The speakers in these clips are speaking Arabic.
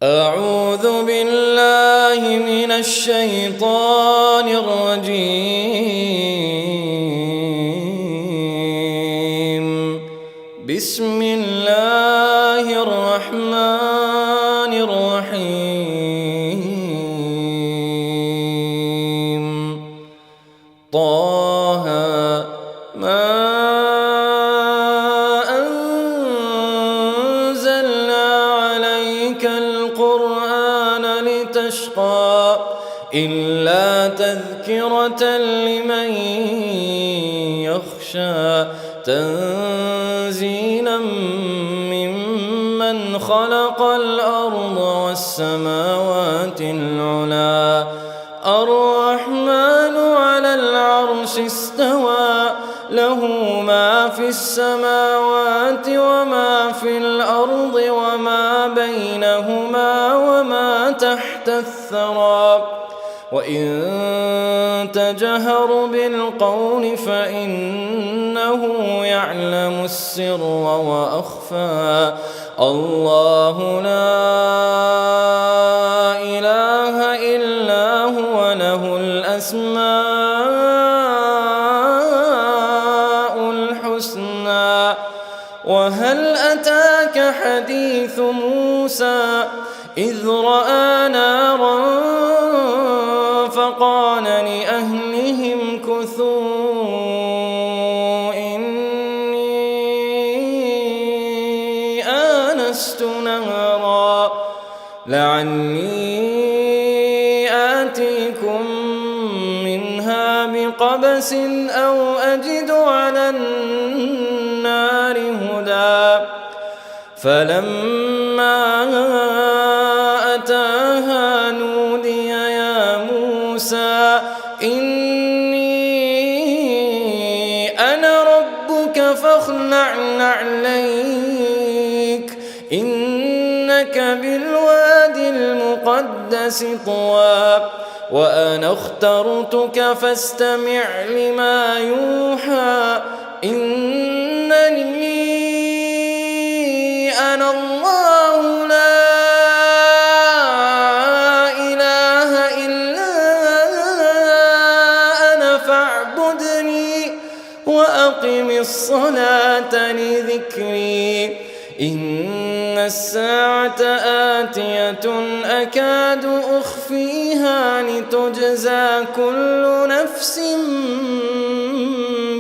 أعوذ بالله من الشيطان الرجيم. بسم الله الرحمن الرحيم. طه ما أنزلنا عليك القرآن لتشقى إلا تذكرة لمن يخشى تنزيلا ممن خلق الأرض والسماوات العلى الرحمن على العرش استوى له ما في السماوات وما في الأرض وما بينهما وما تحت الثرى وإن تجهر بالقول فإنه يعلم السر وأخفى الله لا إله إلا هو له الأسماء الحسنى. وهل أتاك حديث موسى إذ رأى نارا فقال لأهلهم كثوا إني آنست نارا لعلي آتيكم منها بقبس أو أجد على النار هدى. فلما أتاها نودي يا موسى إني أنا ربك فاخلع نعليك إنك بالوادي المقدس طوى وأنا اخترتك فاستمع لما يوحى إنني أنا الله لا إله إلا أنا فاعبدني وأقم الصلاة لذكري إن الساعة آتية أكاد أخفيها لتجزى كل نفس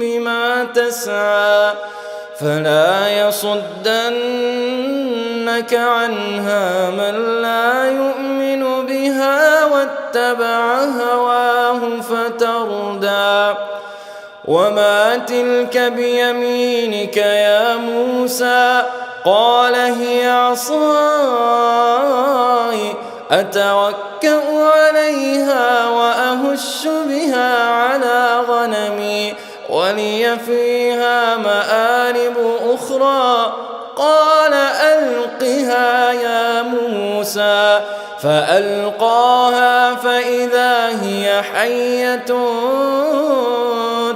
بما تسعى فلا يصدنك عنها من لا يؤمن بها واتبع هواه فتردى. وما تلك بيمينك يا موسى قال هي عصاي أتوكأ عليها وأهش بها على غنمي ولي فيها مآرب أخرى قال ألقها يا موسى فألقاها فإذا هي حية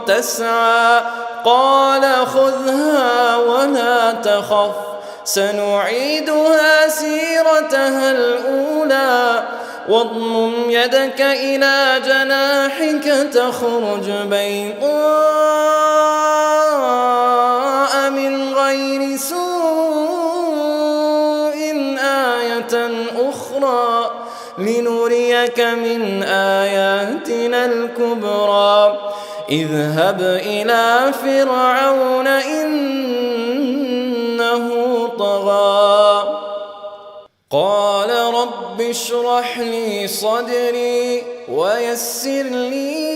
تسعى قال خذها ولا تخف سنعيدها سيرتها الأولى واضمم يدك إلى جناحك تخرج بيضاء من غير سوء آية أخرى لنريك من آياتنا الكبرى اذهب إلى فرعون إنه طغى قال رب اشرح لي صدري ويسر لي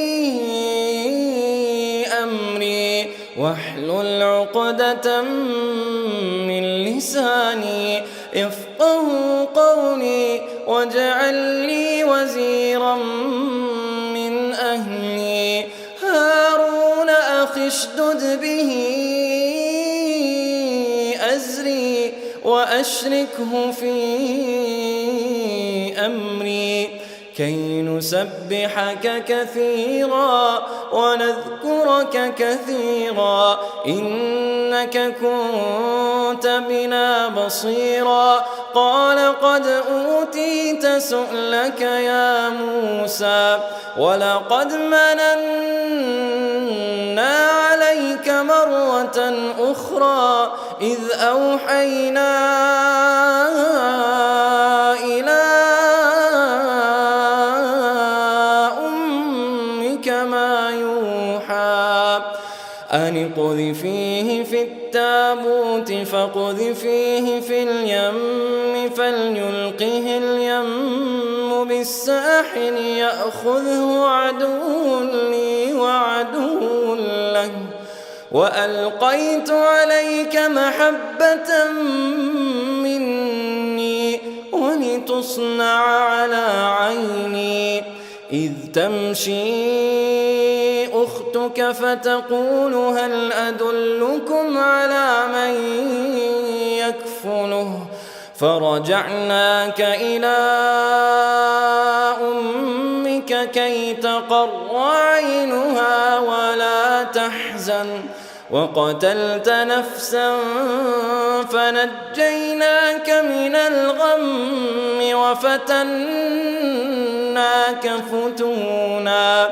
أمري واحلل عقدة من لساني يفقه قولي واجعل لي وزيرا من أهلي هارون أخي اشدد به أزري وأشركه في أمري كي نسبحك كثيرا ونذكرك كثيرا إنك كنت بنا بصيرا قال قد أوتيت سؤلك يا موسى ولقد مننا عليك مرة أخرى إذ أوحينا إلى أمك ما يوحى أن اقذفيه في التابوت فاقذفيه في اليم فليلقه اليم بالساحل يأخذه عدو لي وعدو له وألقيت عليك محبة مني ولتصنع على عيني إذ تمشي أختك فتقول هل أدلكم على من يكفله فرجعناك إلى أمك كي تقر عينها ولا تحزن وقتلت نفسا فنجيناك من الغم وفتناك فتونا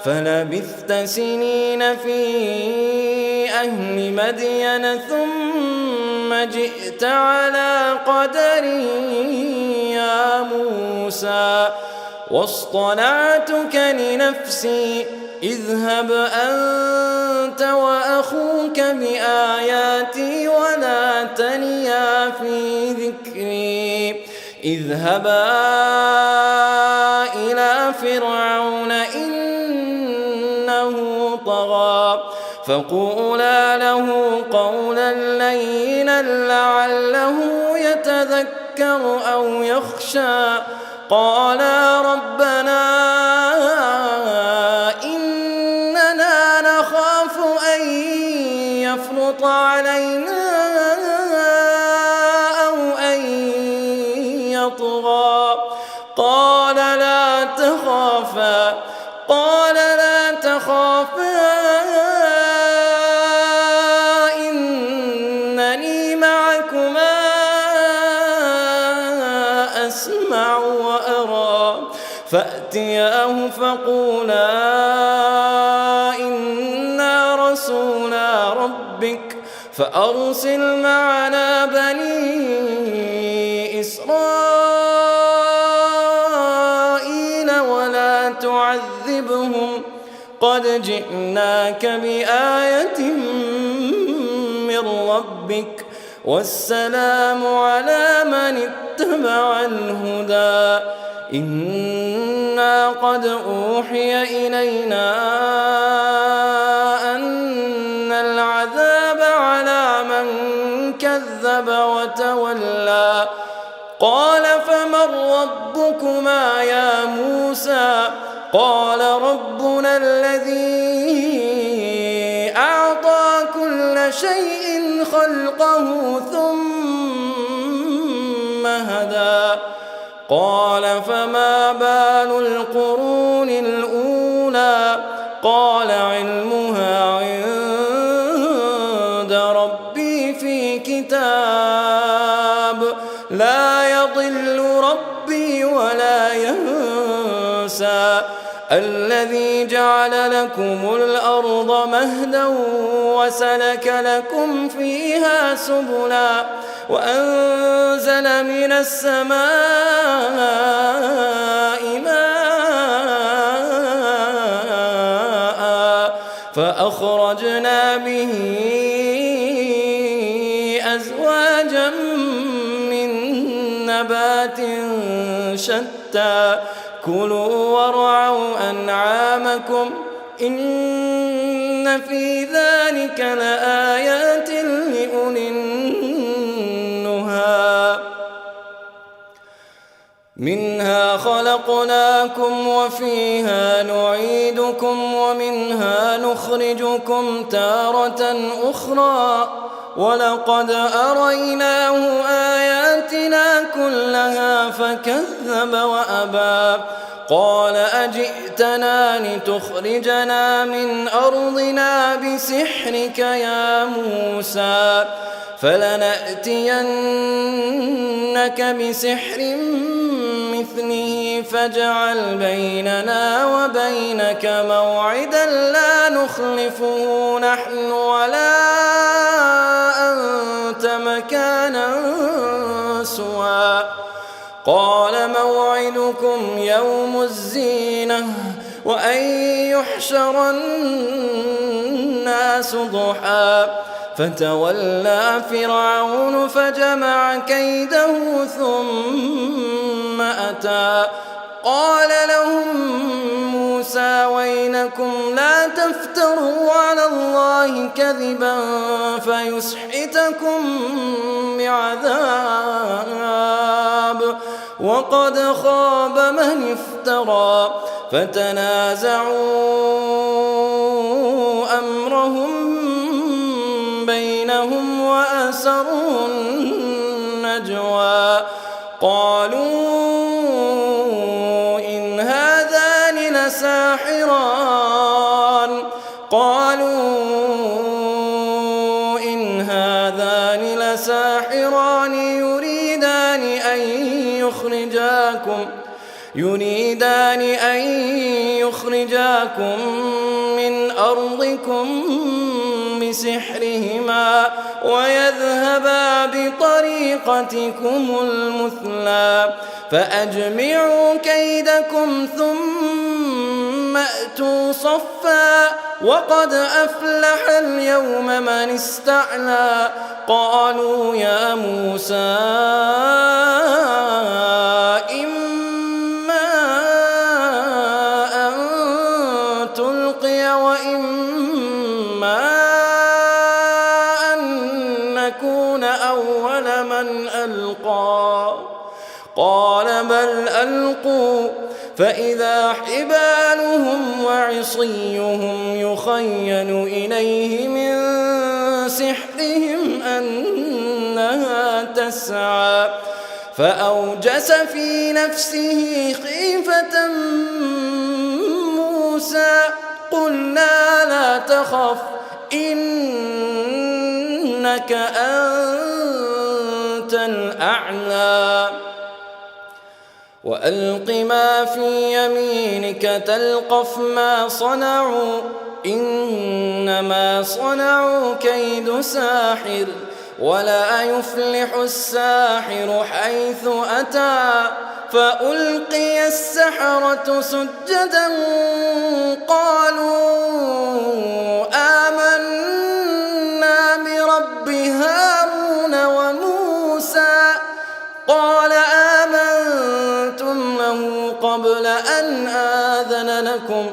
فلبثت سنين في أهل مدين ثم جئت على قدر يا موسى واصطنعتك لنفسي اذهب أنت وأخوك بآياتي ولا تنيا في ذكري اذهبا إلى فرعون إنه طغى فقولا له قولا لينا لعله يتذكر أو يخشى قالا ربنا إننا نخاف أن يفرط علينا أو أن يطغى قال لا تخافا إنني معكما أسمع وأرى فأتياه فقولا إنا رسولا ربك فأرسل معنا بني إسرائيل ولا تعذبهم قد جئناك بآية من ربك والسلام على من اتبع الهدى إنا قد أوحي إلينا أن العذاب على من كذب وتولى قال فمن ربكما يا موسى قال ربنا الذي أعطى كل شيء خلقه ثم هدى قال فما بال القرون الأولى قال علمها عند ربي في كتاب لا يضل ربي ولا ينسى الذي جعل لكم الأرض مهدا وسلك لكم فيها سبلا وأنزل من السماء ماء فأخرجنا به أزواجا من نبات شتى كلوا وارعوا أنعامكم إن في ذلك لآيات لأولي النهى منها خلقناكم وفيها نعيدكم ومنها نخرجكم تارة أخرى ولقد أريناه آياتنا كلها فكذب وأبى قال أجئتنا لتخرجنا من أرضنا بسحرك يا موسى فلنأتينك بسحر مثله فاجعل بيننا وبينك موعدا لا نخلفه نحن ولا أنت مكانا سوى قال موعدكم يوم الزينة وأن يحشر الناس ضحى فتولى فرعون فجمع كيده ثم أتى قال لهم موسى ويلكم لا تفتروا على الله كذبا فيسحتكم بعذاب وقد خاب من افترى فتنازعوا أمرهم بينهم وأسروا النجوى قالوا إن هذان لساحران يريدان أن يخرجاكم من أرضكم بسحرهما ويذهبا بطريقتكم المثلى فأجمعوا كيدكم ثم أتوا صفا وقد أفلح اليوم من استعلى قالوا يا موسى إما أن تلقي وإما أن نكون أول من ألقى قال بل ألقوا فإذا حبالهم وعصيهم يخيل إليه من سحرهم أنها تسعى فأوجس في نفسه خيفة موسى قلنا لا تخف إنك أنت الأعلى وألق ما في يمينك تلقف ما صنعوا إنما صنعوا كيد ساحر ولا يفلح الساحر حيث أتى فألقي السحرة سجدا قالوا آمنا برب هارون وموسى قال آمنتم له قبل أن آذن لكم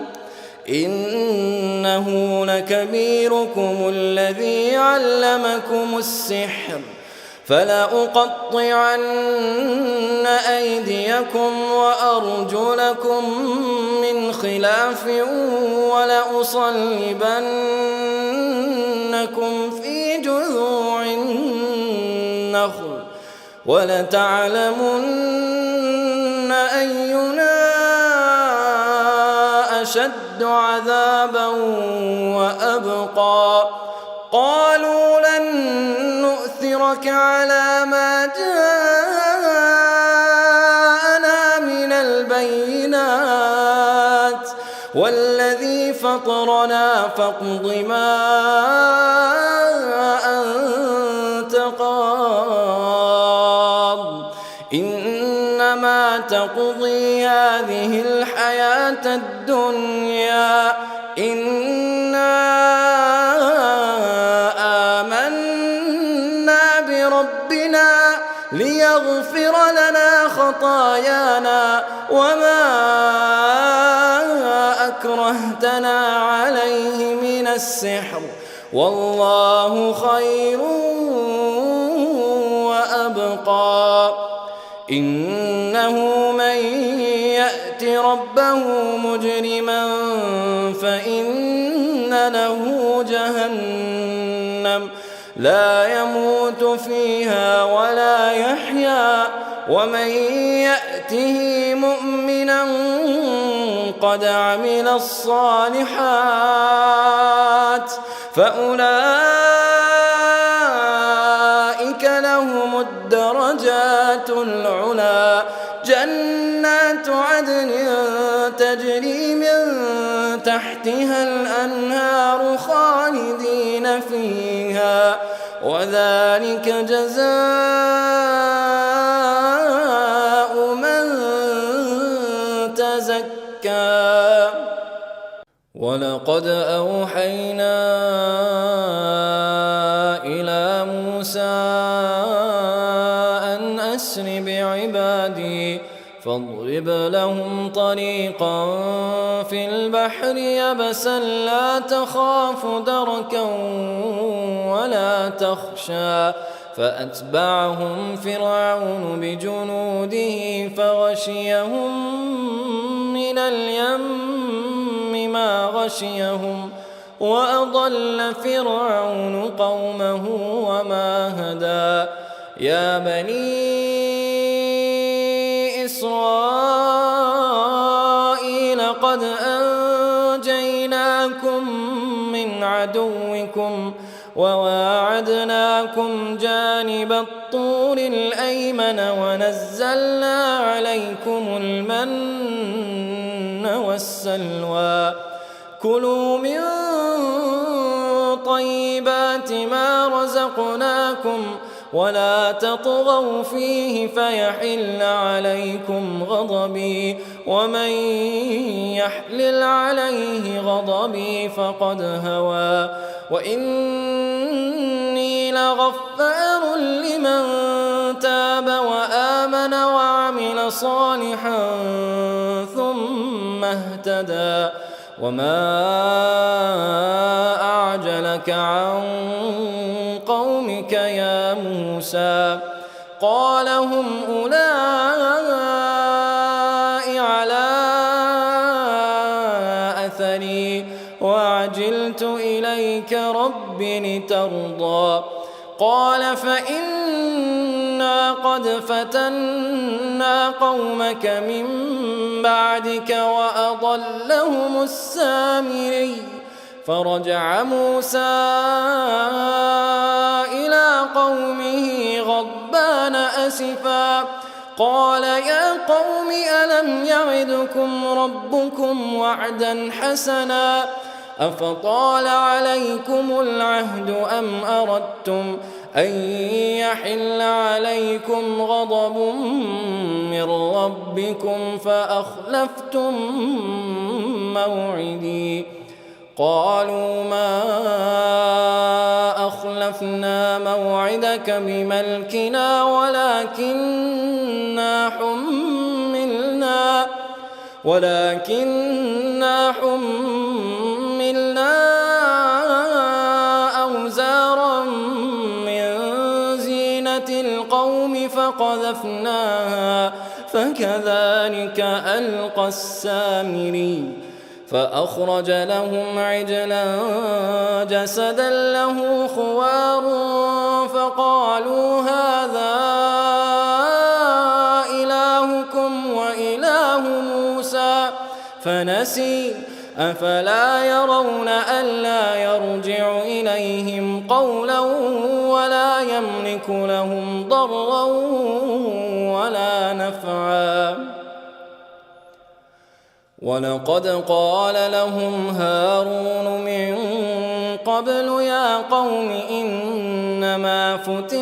إنه لكبيركم الذي علمكم السحر فلأقطعن أيديكم وأرجلكم من خلاف ولأصلبنكم في جذوع النخل ولتعلمن أينا أشد عذابا وأبقى قالوا لن نؤثرك على ما جاءنا من البينات والذي فطرنا فاقض ما أنت قاض إنما تقضي هذه الحياة الدنيا إنا آمنا بربنا ليغفر لنا خطايانا وما أكرهتنا عليه من السحر والله خير وأبقى إنه من يأت ربه مجرما فإن له جهنم لا يموت فيها ولا يحيا ومن يأته مؤمنا قد عمل الصالحات فأولئك لهم الدرجات العلى جنات عدن تجري من تحتها الأنهار خالدين فيها وذلك جزاء من تزكى. ولقد أوحينا إلى موسى أن أسر بعبادي فاضرب لهم طريقا في البحر يبسا لا تخاف دركا ولا تخشى فأتبعهم فرعون بجنوده فغشيهم من اليم ما غشيهم وأضل فرعون قومه وما هدى. يا بني إسرائيل قد أنجيناكم من عدوكم وواعدناكم جانب الطور الأيمن ونزلنا عليكم المن والسلوى كلوا من طيبات ما رزقناكم ولا تطغوا فيه فيحل عليكم غضبي ومن يحلل عليه غضبي فقد هوى وإني لغفار لمن تاب وآمن وعمل صالحا ثم اهتدى. وما أعجلك عن قومك يا موسى قال هم أولئك على أثري وعجلت إليك رب لترضى قال فإنا قد فتنا قومك من بعدك وأضلهم السامري. فرجع موسى إلى قومه غضبان أسفا قال يا قوم ألم يعدكم ربكم وعدا حسنا أفطال عليكم العهد أم أردتم أن يحل عليكم غضب من ربكم فأخلفتم موعدي قالوا ما أخلفنا موعدك بملكنا ولكننا حملنا أوزارا من زينة القوم فقذفناها فكذلك ألقى السامري فأخرج لهم عجلا جسدا له خوار فقالوا هذا إلهكم وإله موسى فنسي أفلا يرون ألا يرجع إليهم قولا ولا يملك لهم ضرا ولا نفعا. ولقد قال لهم هارون من قبل يا قوم إنما فتنتم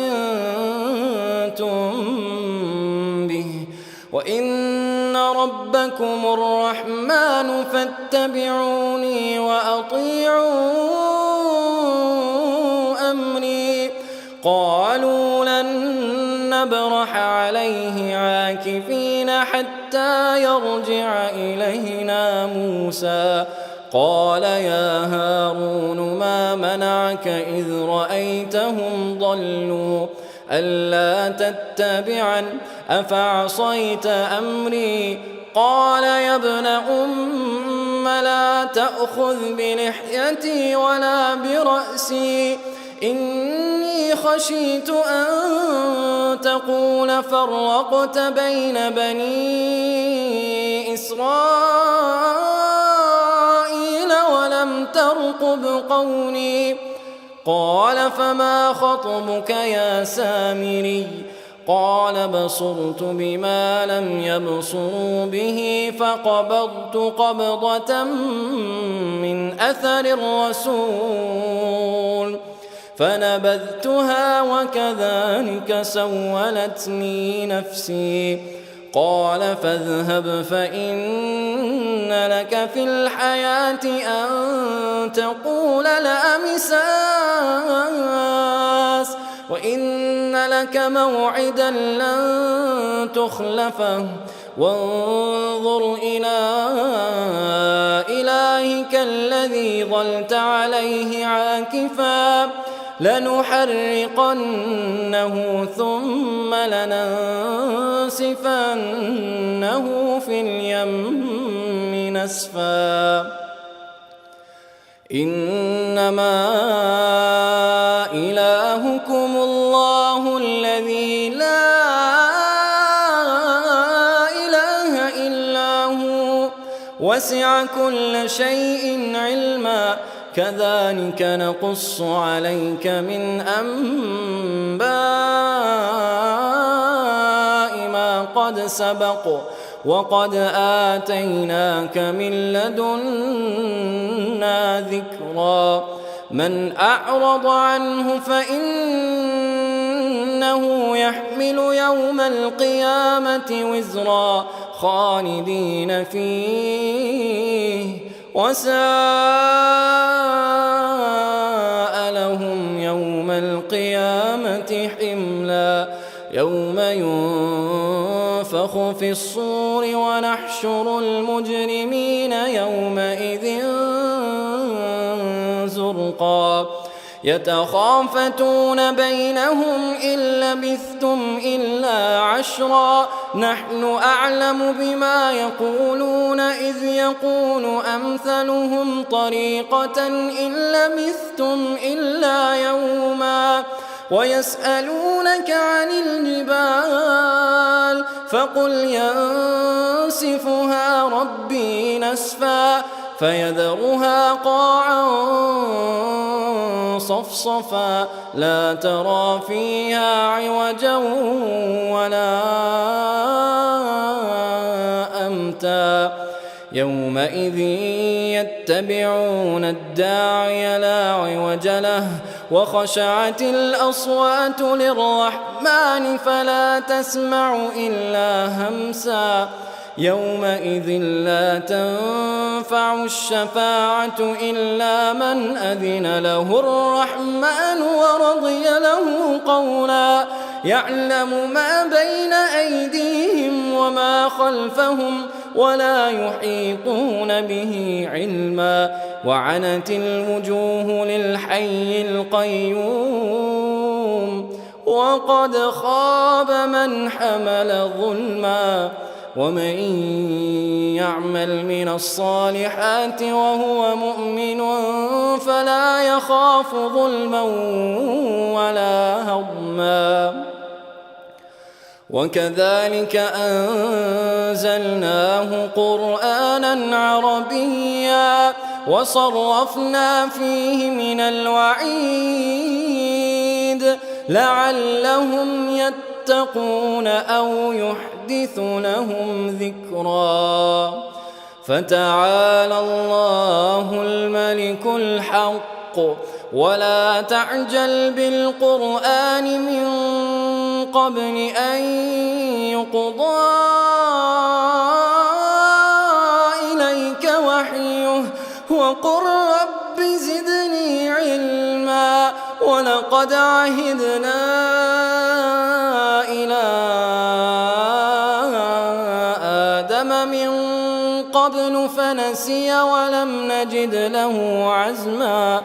به وإن ربكم الرحمن فاتبعوني وأطيعوا أمري قالوا لن نبرح عليه عاكفين حتى يرجع إلينا موسى قال يا هارون ما منعك إذ رأيتهم ضلوا ألا تتبعن أفعصيت أمري قال يا ابن أم لا تأخذ بلحيتي ولا برأسي إني خشيت أن تقول فرقت بين بني إسرائيل ولم ترقب قولي قال فما خطبك يا سامري قال بصرت بما لم يبصروا به فقبضت قبضة من أثر الرسول فنبذتها وكذلك سولت لي نفسي قال فاذهب فإن لك في الحياة أن تقول لا مساس وإن لك موعدا لن تخلفه وانظر إلى إلهك الذي ظلت عليه عاكفا لنحرقنه ثم لننسفنه في اليم نسفا إنما إلهكم الله الذي لا إله إلا هو وسع كل شيء علما كذلك نقص عليك من أنباء ما قد سبق وقد آتيناك من لدنا ذكرا من أعرض عنه فإنه يحمل يوم القيامة وزرا خالدين فيه وساء لهم يوم القيامة حملا يوم ينفخ في الصور ونحشر المجرمين يومئذ زرقا يتخافتون بينهم إن لبثتم إلا عشرا نحن أعلم بما يقولون إذ يقول أمثلهم طريقة إن لبثتم إلا يوما ويسألونك عن الجبال فقل ينسفها ربي نسفا فيذرها قاعا صفصفا لا ترى فيها عوجا ولا أمتا يومئذ يتبعون الداعي لا عوج له وخشعت الأصوات للرحمن فلا تسمع إلا همسا يومئذ لا تنفع الشفاعة إلا من أذن له الرحمن ورضي له قولا يعلم ما بين أيديهم وما خلفهم ولا يحيطون به علما وعنت الوجوه للحي القيوم وقد خاب من حمل ظلما ومن يعمل من الصالحات وهو مؤمن فلا يخاف ظلما ولا هضما وكذلك أنزلناه قرآنا عربيا وصرفنا فيه من الوعيد لعلهم يتقون أو يحدث لهم ذكرا فتعالى الله الملك الحق ولا تعجل بالقرآن من قبل أن يقضى إليك وحيه وقل رب زدني علما ولقد عهدنا إلى آدم من قبل فنسي ولم نجد له عزما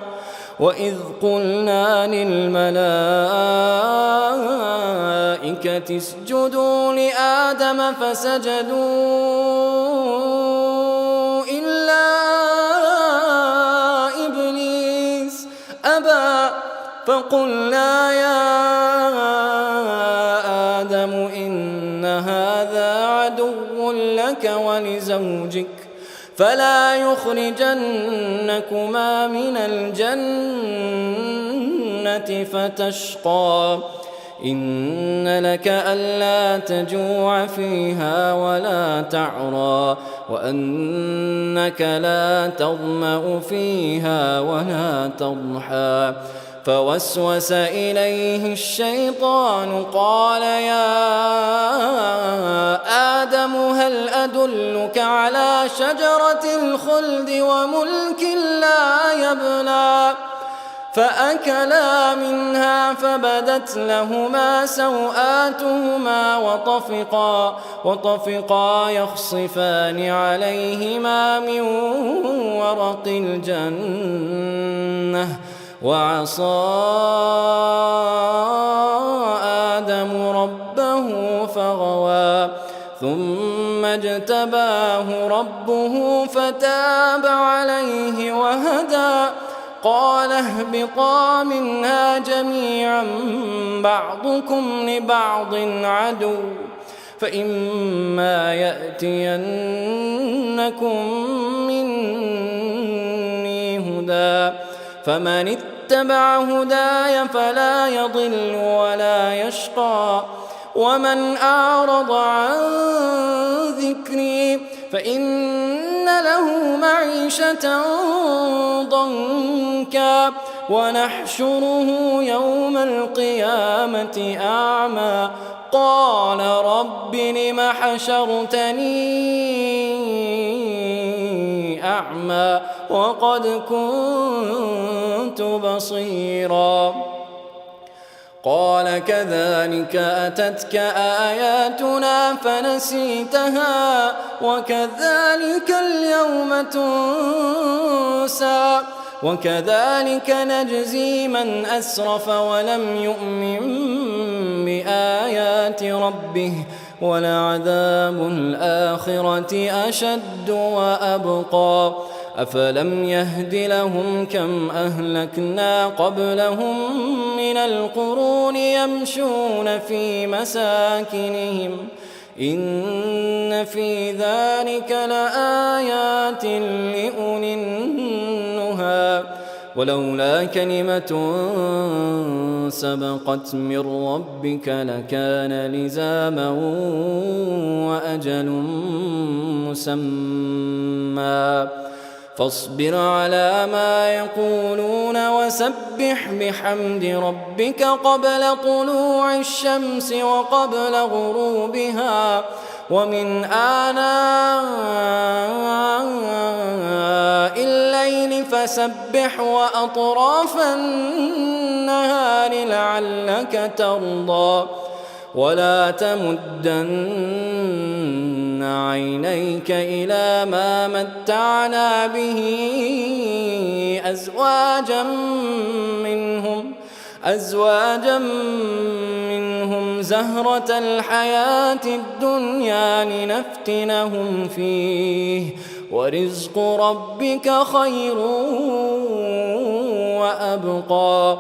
وإذ قلنا للملائكة اسجدوا لآدم فسجدوا إلا إبليس أبى فقلنا يا آدم إن هذا عدو لك ولزوجك فلا يخرجنكما من الجنة الجنة فتشقى إن لك ألا تجوع فيها ولا تعرى وأنك لا تظمأ فيها ولا تضحى فوسوس إليه الشيطان قال يا آدم هل أدلك على شجرة الخلد وملك لا يبلى فأكلا منها فبدت لهما سوآتهما وطفقا يخصفان عليهما من ورق الجنة وعصى آدم ربه فغوى ثم اجتباه ربه فتاب عليه وهدى قال اهبطا منها جميعا بعضكم لبعض عدو فإما يأتينكم مني هدى فمن اتبع هداي فلا يضل ولا يشقى ومن أعرض عن ذكري فإن له معيشة ضنكا ونحشره يوم القيامة أعمى قال رب لم حشرتني أعمى وقد كنت بصيرا قال كذلك أتتك آياتنا فنسيتها وكذلك اليوم تنسى وكذلك نجزي من أسرف ولم يؤمن بآيات ربه ولعذاب الآخرة أشد وأبقى أفلم يهد لهم كم أهلكنا قبلهم من القرون يمشون في مساكنهم إن في ذلك لآيات لأولي النهى ولولا كلمة سبقت من ربك لكان لزاما وأجل مسمى فاصبر على ما يقولون وسبح بحمد ربك قبل طلوع الشمس وقبل غروبها ومن آناء الليل فسبح وأطراف النهار لعلك ترضى ولا تمدن عينيك إلى ما متعنا به أزواجا منهم زهرة الحياة الدنيا لنفتنهم فيه ورزق ربك خير وأبقى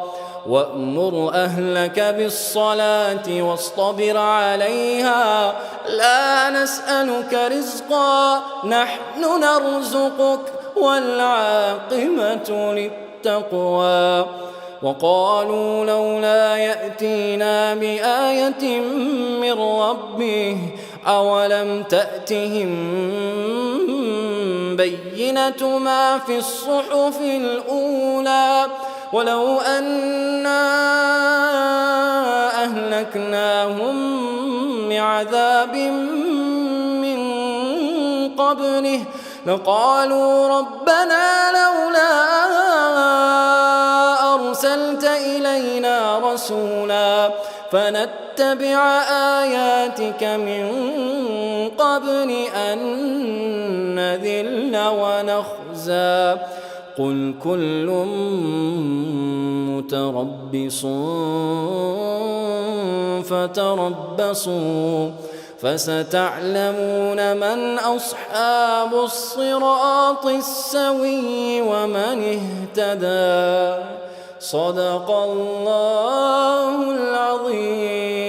وأمر أهلك بالصلاة واصطبر عليها لا نسألك رزقا نحن نرزقك والعاقبة للتقوى وقالوا لولا يأتينا بآية من ربه أولم تأتهم بينة ما في الصحف الأولى ولو أنا أهلكناهم بعذاب من قبله لقالوا ربنا لولا أرسلت إلينا رسولا فنتبع آياتك من قبل أن نذل ونخزى قل كل متربص فتربصوا فستعلمون من أصحاب الصراط السوي ومن اهتدى صدق الله العظيم.